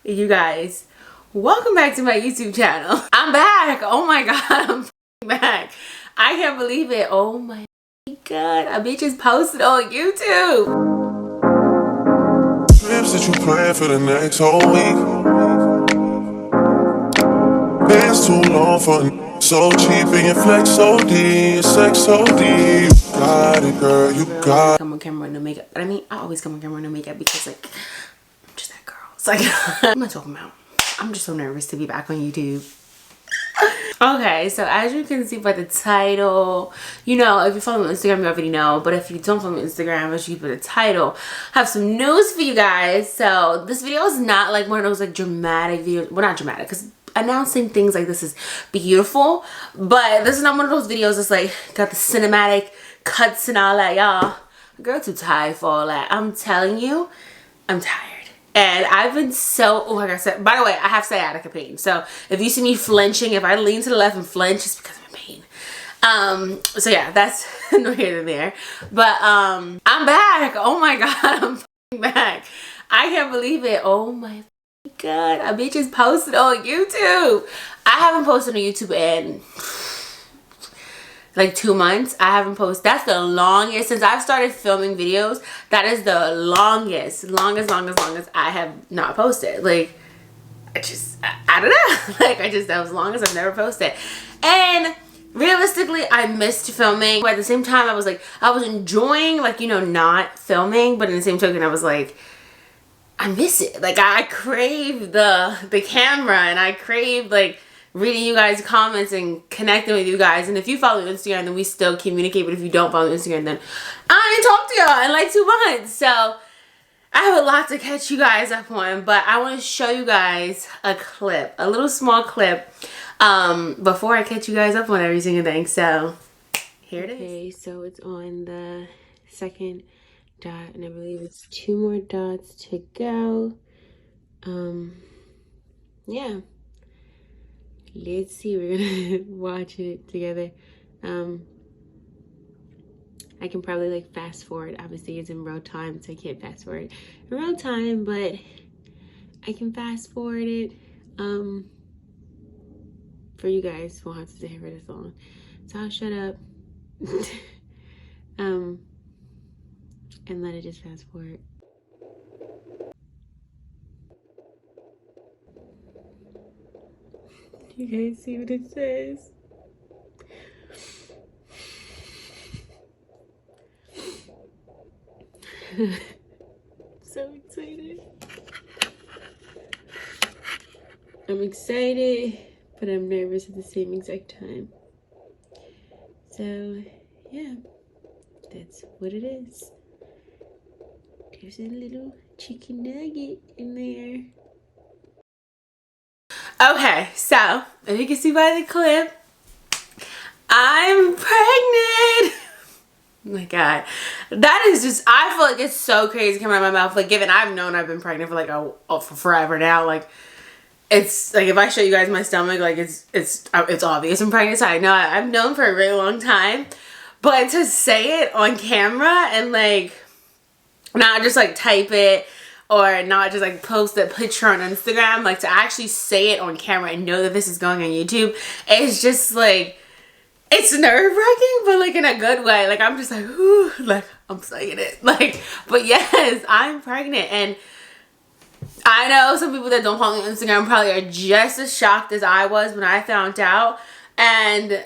You guys, welcome back to my YouTube channel. I'm back. Oh my god, I'm back. I can't believe it. Oh my god, a bitch is posted on YouTube. Trips that you plan for the next whole week. Bands too long for so cheap and your flex so deep, your sex so deep. You got it, girl, you got it. Come on camera with no makeup. But I mean, I always come on camera with no makeup because like, I'm just that girl. It's like, what am I talking about? I'm just so nervous to be back on YouTube. Okay, so as you can see by the title, you know, if you follow me on Instagram, you already know. But if you don't follow me on Instagram, as you see by the title, I have some news for you guys. So this video is not like one of those like dramatic videos. Well, not dramatic, because announcing things like this is beautiful. But this is not one of those videos that's like got the cinematic cuts and all that, y'all. Girl, too tired for all that. I'm telling you, I'm tired. And I've been so, oh, like I said, by the way, I have sciatica pain. So if you see me flinching, if I lean to the left and flinch, it's because I'm in pain. So yeah, that's no here than there. But I'm back. Oh my god, I'm back. I can't believe it. Oh my god, a bitch is posted on YouTube. I haven't posted on YouTube in like 2 months. I haven't posted. That's the longest since I've started filming videos. That is the longest I have not posted. Like, I don't know. Like, that was as long as I've never posted. And realistically, I missed filming. But at the same time, I was enjoying, like, you know, not filming. But in the same token, I was like, I miss it. Like, I crave the camera, and I crave like reading you guys' comments and connecting with you guys. And if you follow me on Instagram, then we still communicate. But if you don't follow me on Instagram, then I ain't talked to y'all in like 2 months. So I have a lot to catch you guys up on. But I want to show you guys a clip, a little small clip, before I catch you guys up on every single thing. So here it is. Okay, so it's on the second dot, and I believe it's 2 more dots to go. Yeah. Let's see, we're gonna watch it together. I can probably like fast forward. Obviously it's in real time, so I can't fast forward in real time, but I can fast forward it for you guys. Won't have to stay here for this long, so I'll shut up and let it just fast forward. You guys see what it says? So excited. I'm excited, but I'm nervous at the same exact time. So, yeah, that's what it is. There's a little chicken nugget in there. Okay, so if you can see by the clip, I'm pregnant. Oh my god, that is just, I feel like it's so crazy coming out of my mouth. Like, given I've known I've been pregnant for like for forever now. Like, it's like if I show you guys my stomach, like it's obvious I'm pregnant. So I know I've known for a really long time, but to say it on camera and like not just like type it, or not just like post a picture on Instagram, like to actually say it on camera and know that this is going on YouTube, it's just like, it's nerve-wracking, but like in a good way. Like, I'm just like, ooh, like I'm saying it. Like, but yes, I'm pregnant. And I know some people that don't follow me on Instagram probably are just as shocked as I was when I found out. And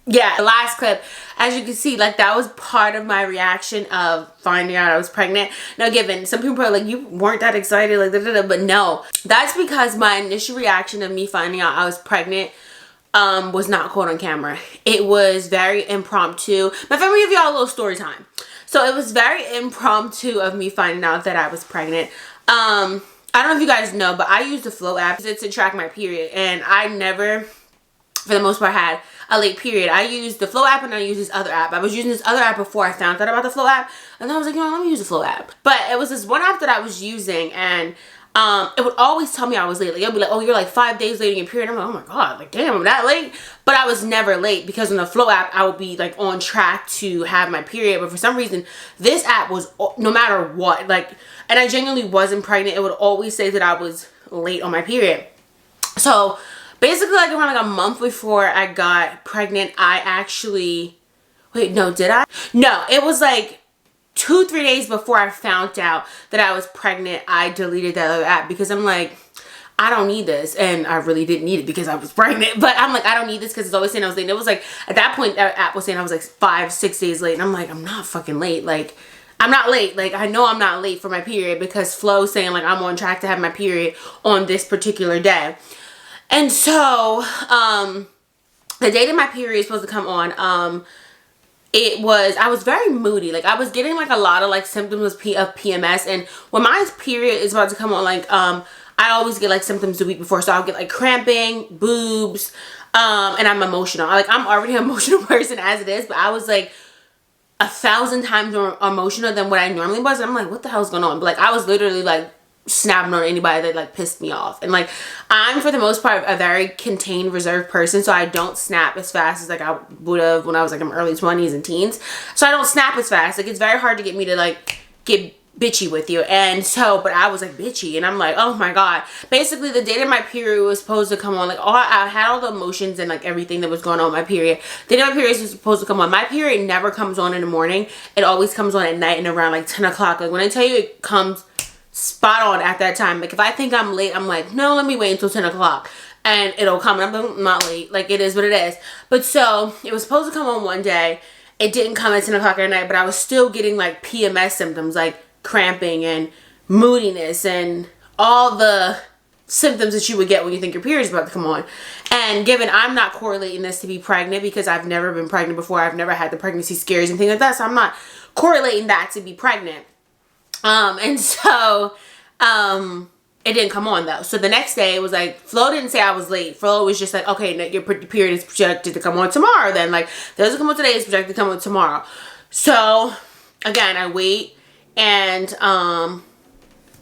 yeah, the last clip, as you can see, like that was part of my reaction of finding out I was pregnant. Now, given some people are like, you weren't that excited, like but no, that's because my initial reaction of me finding out I was pregnant was not caught on camera. It was very impromptu. My family give y'all a little story time. So it was very impromptu of me finding out that I was pregnant. I don't know if you guys know, but I use the Flow app to track my period, and I never for the most part, had a late period. I used the Flow app and I used this other app. I was using this other app before I found out about the Flow app. And then I was like, you know, let me use the Flow app. But it was this one app that I was using, and it would always tell me I was late. Like, it would be like, oh, you're like 5 days late in your period. I'm like, oh my God, like, damn, I'm that late. But I was never late, because in the Flow app, I would be like on track to have my period. But for some reason, this app was, no matter what, like, and I genuinely wasn't pregnant, it would always say that I was late on my period. So basically, like, around like a month before I got pregnant, I actually, wait, no, did I? No, it was like 2-3 days before I found out that I was pregnant, I deleted that other app, because I'm like, I don't need this. And I really didn't need it because I was pregnant, but I'm like, I don't need this because it's always saying I was late. And it was like, at that point, that app was saying I was like 5-6 days late. And I'm like, I'm not fucking late. Like, I'm not late. Like, I know I'm not late for my period, because Flo's saying like I'm on track to have my period on this particular day. And so, the day that my period is supposed to come on, I was very moody. Like, I was getting like a lot of like symptoms of PMS. And when my period is about to come on, like, I always get like symptoms the week before. So I'll get like cramping, boobs, and I'm emotional. Like, I'm already an emotional person as it is, but I was like 1,000 times more emotional than what I normally was. And I'm like, what the hell's going on? But like, I was literally like snapping on anybody that like pissed me off. And like, I'm for the most part a very contained, reserved person, so I don't snap as fast as like I would have when I was like in my early 20s and teens. So I don't snap as fast. Like, it's very hard to get me to like get bitchy with you. And so, but I was like bitchy, and I'm like, oh my God. Basically, the day that my period was supposed to come on, like, I had all the emotions and like everything that was going on with my period. The day my period was supposed to come on, my period never comes on in the morning. It always comes on at night and around like 10 o'clock. Like, when I tell you, it comes spot on at that time. Like, if I think I'm late, I'm like, no, let me wait until 10 o'clock and it'll come. And I'm not late. Like, it is what it is. But so it was supposed to come on one day. It didn't come at 10 o'clock at night, but I was still getting like PMS symptoms, like cramping and moodiness and all the symptoms that you would get when you think your period is about to come on. And given I'm not correlating this to be pregnant, because I've never been pregnant before, I've never had the pregnancy scares and things like that, so I'm not correlating that to be pregnant. And so, it didn't come on though. So the next day, it was like, Flo didn't say I was late. Flo was just like, okay, your period is projected to come on tomorrow then. Like, it doesn't come on today, it's projected to come on tomorrow. So, again, I wait, and,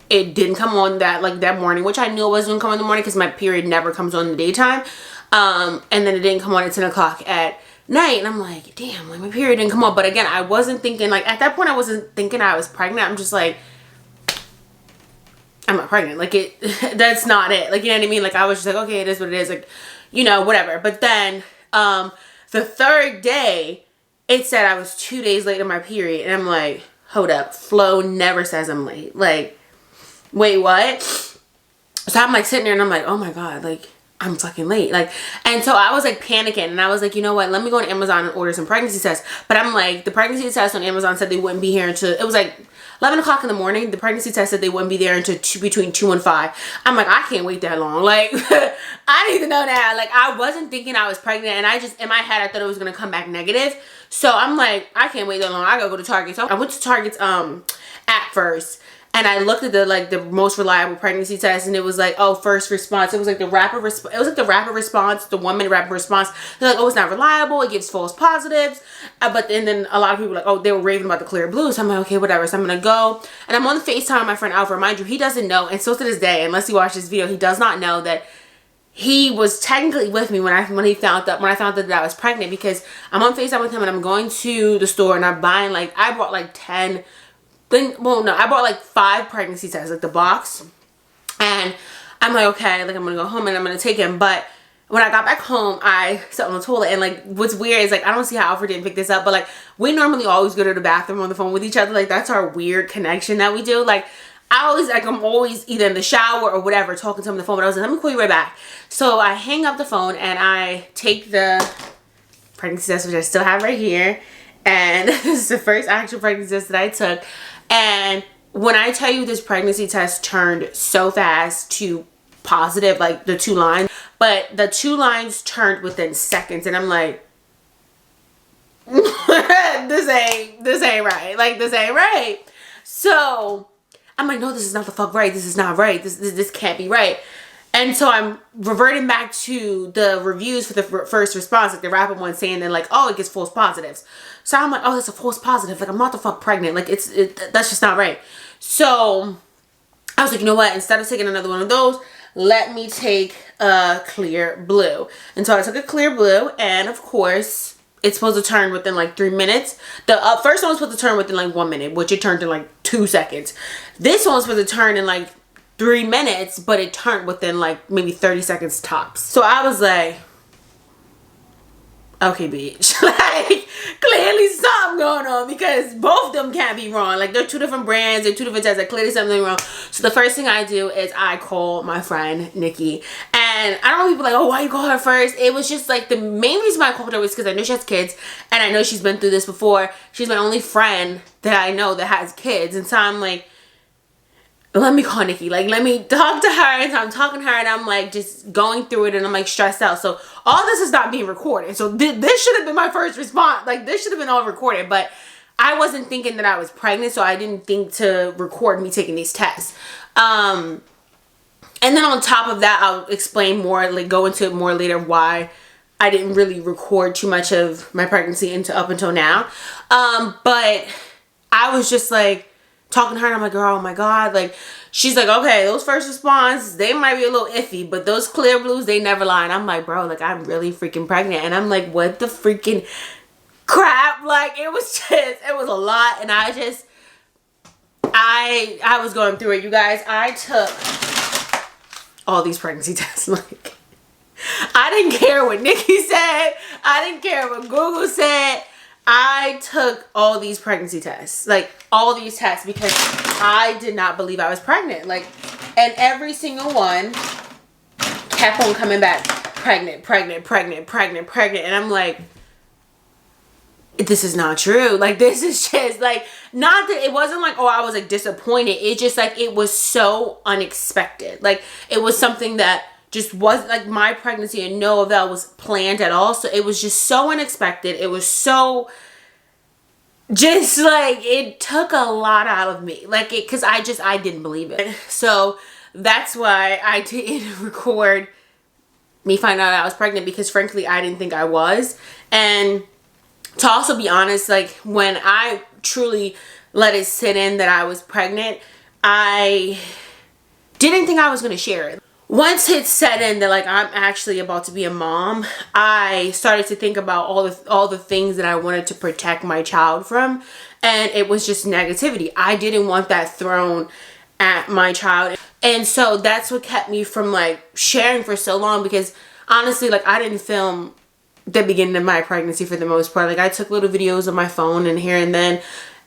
it didn't come on that morning, which I knew it wasn't going to come on in the morning because my period never comes on in the daytime. And then it didn't come on at 10 o'clock at night, and I'm like, damn, like, my period didn't come on. But again, I wasn't thinking, like, at that point, I wasn't thinking I was pregnant. I'm just like, I'm not pregnant. Like, that's not it. Like, you know what I mean? Like, I was just like, okay, it is what it is. Like, you know, whatever. But then, the third day, it said I was 2 days late on my period. And I'm like, hold up. Flo never says I'm late. Like, wait, what? So I'm like sitting there and I'm like, oh my God, like, I'm fucking late. Like, and so I was like panicking, and I was like, you know what? Let me go on Amazon and order some pregnancy tests. But I'm like, the pregnancy test on Amazon said they wouldn't be here until, it was like 11 o'clock in the morning. The pregnancy test said they wouldn't be there until between 2 and 5. I'm like, I can't wait that long. Like, I need to know now. Like, I wasn't thinking I was pregnant, and I just, in my head, I thought it was going to come back negative. So I'm like, I can't wait that long. I gotta go to Target. So I went to Target's app first, and I looked at the most reliable pregnancy test, and it was like, oh, first response. It was like the rapid response. It was like the rapid response, the 1 minute rapid response. They're like, oh, it's not reliable. It gives false positives. But then a lot of people were like, oh, they were raving about the clear blue. So I'm like, okay, whatever. So I'm gonna go, and I'm on the FaceTime with my friend Alfred. Mind you, he doesn't know, and still to this day, unless he watched this video, he does not know that he was technically with me when I found out that I was pregnant, because I'm on FaceTime with him, and I'm going to the store, and I'm buying, like, I bought like 10. Well, no, I bought like 5 pregnancy tests, like the box. And I'm like, okay, like, I'm gonna go home and I'm gonna take him. But when I got back home, I sat on the toilet, and like, what's weird is like, I don't see how Alfred didn't pick this up, but like, we normally always go to the bathroom on the phone with each other. Like, that's our weird connection that we do. Like, I'm always either in the shower or whatever talking to him on the phone, but I was like, let me call you right back. So I hang up the phone and I take the pregnancy test, which I still have right here. And this is the first actual pregnancy test that I took. And when I tell you, this pregnancy test turned so fast to positive, like the 2 lines, but the 2 lines turned within seconds, and I'm like, this ain't right. Like, this ain't right. So I'm like, no, this is not the fuck right. This is not right. This can't be right. And so I'm reverting back to the reviews for the first response, like the rapid one saying they're like, oh, it gets false positives. So I'm like, oh, that's a false positive. Like, I'm not the fuck pregnant. Like, that's just not right. So I was like, you know what? Instead of taking another one of those, let me take a clear blue. And so I took a clear blue, and of course, it's supposed to turn within like 3 minutes. The first one was supposed to turn within like 1 minute, which it turned in like 2 seconds. This one was supposed to turn in like 3 minutes, but it turned within like maybe 30 seconds tops. So I was like, okay, bitch. Like, clearly something going on, because both of them can't be wrong. Like, they're 2 different brands, they're 2 different tests. Like, clearly something wrong. So the first thing I do is I call my friend Nikki. And I don't know, people like, oh, why you call her first? It was just like, the main reason why I called her was because I know she has kids, and I know she's been through this before. She's my only friend that I know that has kids. And so I'm like, let me call Nikki. Like, let me talk to her. And so I'm talking to her, and I'm like just going through it, and I'm like stressed out. So all this is not being recorded. So this should have been my first response. Like, this should have been all recorded, but I wasn't thinking that I was pregnant, so I didn't think to record me taking these tests. And then on top of that, I'll explain more, like go into it more later, why I didn't really record too much of my pregnancy up until now. But I was just like talking to her, and I'm like, girl, oh my God. Like, she's like, okay, those first responses, they might be a little iffy, but those clear blues, they never lie. And I'm like, bro, like, I'm really freaking pregnant. And I'm like, what the freaking crap? Like, it was a lot. And I was going through it, you guys. I took all these pregnancy tests. Like, I didn't care what Nikki said. I didn't care what Google said. I took all these pregnancy tests, like all these tests, because I did not believe I was pregnant. Like, and every single one kept on coming back pregnant, pregnant, pregnant, pregnant, pregnant. And I'm like, this is not true. Like, this is just like, not that it wasn't like, oh, I was like disappointed. It just like, it was so unexpected. Like, it was something that just wasn't like my pregnancy, and no of that was planned at all. So it was just so unexpected. It was so just like, it took a lot out of me. Like, because I didn't believe it. So that's why I didn't record me finding out I was pregnant, because frankly, I didn't think I was. And to also be honest, like, when I truly let it sit in that I was pregnant, I didn't think I was going to share it. Once it set in that like I'm actually about to be a mom, I started to think about all the things that I wanted to protect my child from, and it was just negativity. I didn't want that thrown at my child. And so that's what kept me from like sharing for so long, because honestly, like, I didn't film the beginning of my pregnancy for the most part. Like, I took little videos on my phone and here and then,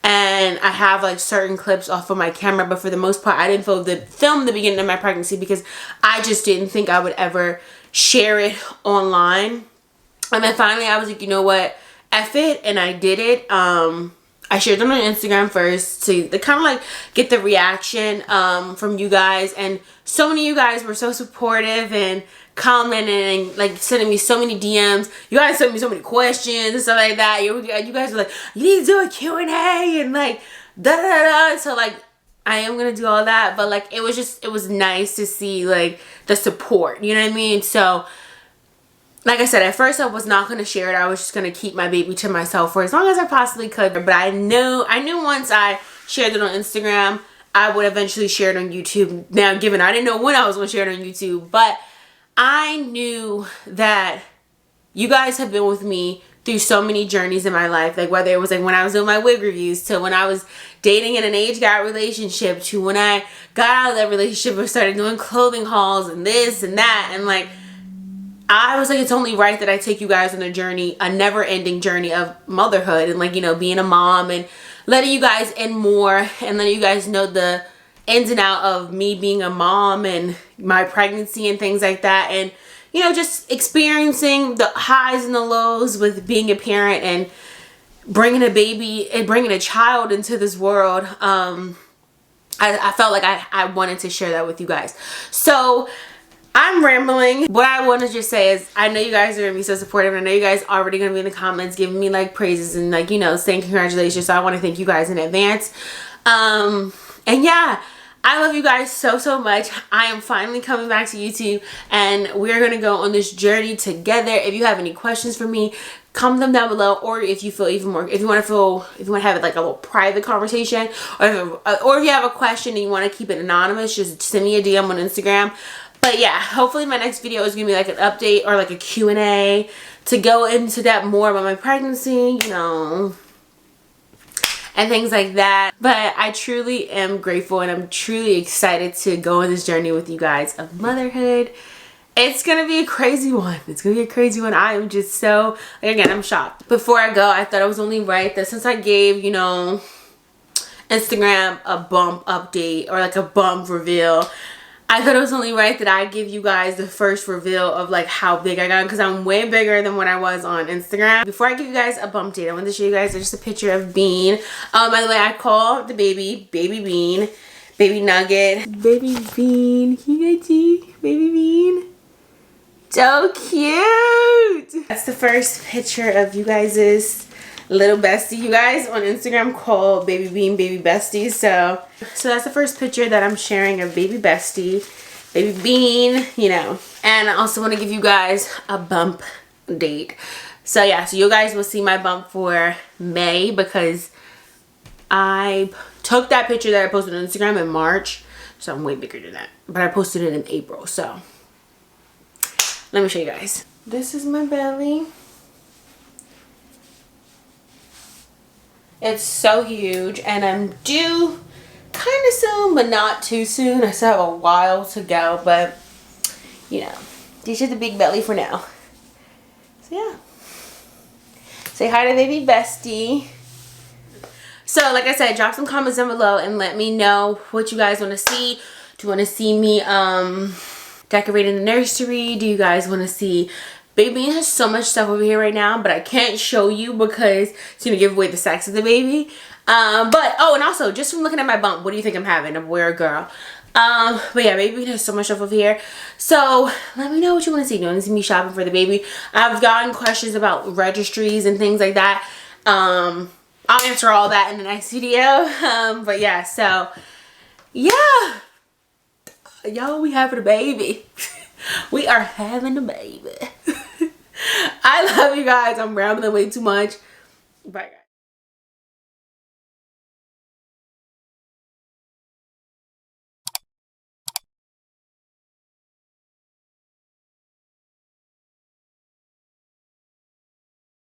and I have like certain clips off of my camera, but for the most part, I didn't film the beginning of my pregnancy, because I just didn't think I would ever share it online. And then finally I was like, you know what, F it, and I did it. I shared them on Instagram first to kind of like get the reaction from you guys, and so many of you guys were so supportive and commenting and like sending me so many DMs. You guys sent me so many questions and stuff like that. You guys were like, you need to do a Q&A and like da da da. So like, I am gonna do all that, but like, it was nice to see like the support, you know what I mean? So like I said, at first I was not going to share it. I was just going to keep my baby to myself for as long as I possibly could. But I knew once I shared it on Instagram, I would eventually share it on YouTube. Now, given I didn't know when I was going to share it on YouTube, but I knew that you guys have been with me through so many journeys in my life. Like, whether it was like when I was doing my wig reviews, to when I was dating in an age gap relationship, to when I got out of that relationship and started doing clothing hauls and this and that. And like, I was like, it's only right that I take you guys on a journey, a never-ending journey of motherhood, and like, you know, being a mom, and letting you guys in more, and letting you guys know the ins and out of me being a mom and my pregnancy and things like that. And, you know, just experiencing the highs and the lows with being a parent and bringing a baby and bringing a child into this world. I felt like I wanted to share that with you guys. So I'm rambling. What I want to just say is, I know you guys are going to be so supportive. I know you guys are already going to be in the comments giving me like praises and like, you know, saying congratulations. So I want to thank you guys in advance. And yeah, I love you guys so much. I am finally coming back to YouTube, and we're gonna go on this journey together. If you have any questions for me, comment them down below, or if you feel even more, if you want to have it like a little private conversation, or if you have a question and you want to keep it anonymous, just send me a DM on Instagram. But yeah, hopefully my next video is gonna be like an update or like a Q&A to go into that more about my pregnancy, you know, and things like that. But I truly am grateful, and I'm truly excited to go on this journey with you guys of motherhood. It's gonna be a crazy one. It's gonna be a crazy one. I am just so, like, again, I'm shocked. Before I go, I thought it was only right that since I gave, you know, Instagram a bump update or like a bump reveal, I thought it was only right that I give you guys the first reveal of like how big I got, because I'm way bigger than what I was on Instagram. Before I give you guys a bump date, I want to show you guys just a picture of Bean. By the way, I call the baby Bean, Baby Nugget. Baby Bean, you guys see? Baby Bean. So cute. That's the first picture of you guys' little bestie. You guys on Instagram call Baby Bean Baby Besties. So that's the first picture that I'm sharing of Baby Bestie, Baby Bean, you know. And I also want to give you guys a bump date. So yeah, so you guys will see my bump for May, because I took that picture that I posted on Instagram in March. So I'm way bigger than that. But I posted it in April. So let me show you guys. This is my belly. It's so huge, and I'm due kind of soon, but not too soon. I still have a while to go, but you know, these are the big belly for now. So yeah, say hi to Baby Bestie. So like I said, drop some comments down below and let me know what you guys want to see. Do you want to see me decorating the nursery? Do you guys want to see? Baby has so much stuff over here right now, but I can't show you because it's gonna give away the sex of the baby. But oh, and also just from looking at my bump, what do you think I'm having? A boy or a girl? But yeah, Baby has so much stuff over here. So let me know what you want to see. Do you want to see me shopping for the baby? I've gotten questions about registries and things like that. I'll answer all that in the next video. But yeah, so yeah, y'all, we having a baby. We are having a baby. I love you guys. I'm rambling way too much. Bye, guys.